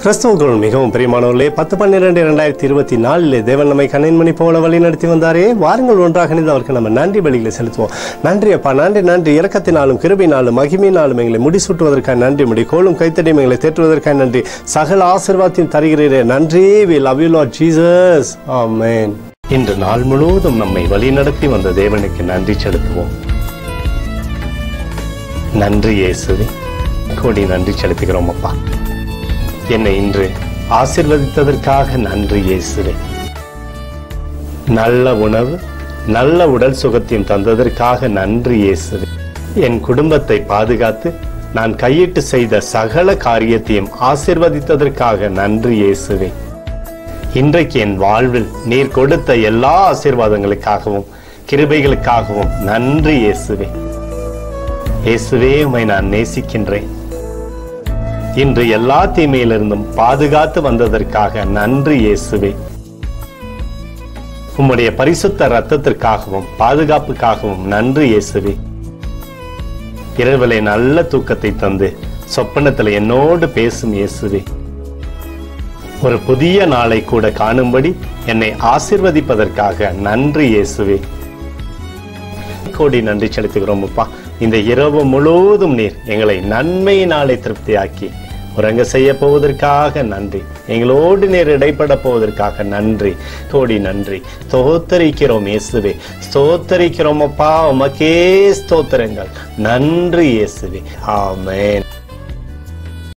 கிறிஸ்துவுக்குள் மிகவும் பிரியமானவர்களே, 10/12/2024 தேவன் நம்மை கண்ணின்மணி போல வழி நடத்தி வந்தாரே. வாருங்கள் ஒன்றாக இணைந்து அவருக்கு நம்ம நன்றி பலிகளை செலுத்துவோம். நன்றி அப்பா, நன்றி நன்றி. இரக்கத்தினாலும் கிருபையினாலும் மகிமையினாலும் எங்களை முடிசூட்டுவதற்காக நன்றி, முடி கோலும் கைத்தடியும் எங்களை தேற்றுவதற்காக நன்றி. சகல ஆசீர்வாதத்தையும் தருகிறீரே, நன்றி. We love you Lord Jesus. Amen. இன்று நாள் முழுவதும் நம்மை வழி நடத்தி வந்த தேவனுக்கு நன்றி செலுத்துவோம். நன்றி இயேசுவே, கோடி நன்றி செலுத்துகிறோம் அப்பா. என்னை இன்று ஆசீர்வதித்ததற்காக நன்றி இயேசுவே. நல்ல உணவு, நல்ல உடல் சுகத்தையும் தந்ததற்காக நன்றி இயேசுவே. என் குடும்பத்தை பாதுகாத்து நான் கையிட்டு செய்த சகல காரியத்தையும் ஆசீர்வதித்ததற்காக நன்றி இயேசுவே. இன்றைக்கு என் வாழ்வில் நீர் கொடுத்த எல்லா ஆசீர்வாதங்களுக்காகவும் கிருபைகளுக்காகவும் நன்றி இயேசுவே. இயேசுவே, உம்மை நான் நேசிக்கின்றேன். இன்று எல்லா தீமையிலிருந்தும் பாதுகாத்து வந்ததற்காக நன்றி இயேசுவே. உம்முடைய பரிசுத்த இரத்தத்திற்காகவும் பாதுகாப்புக்காகவும் நன்றி இயேசுவே. இரவிலே நல்ல தூக்கத்தை தந்து சொப்பனத்தில் என்னோடு பேசும் இயேசுவே. ஒரு புதிய நாளை கூட காணும்படி என்னை ஆசீர்வதிப்பதற்காக நன்றி இயேசுவே. கோடி நன்றி செலுத்துகிறோம் அப்பா. இந்த இரவு முழுவதும் நீர் எங்களை நன்மையினாலே திருப்தியாக்கி உறங்க செய்ய போவதற்காக நன்றி. எங்களோடு நீர் இடைப்பட போவதற்காக நன்றி, கோடி நன்றி. ஸ்தோத்தரிக்கிறோம் இயேசுவே, ஸ்தோத்தரிக்கிறோம் அப்பா. உமக்கே ஸ்தோத்திரங்கள். நன்றி இயேசுவே. ஆமென்.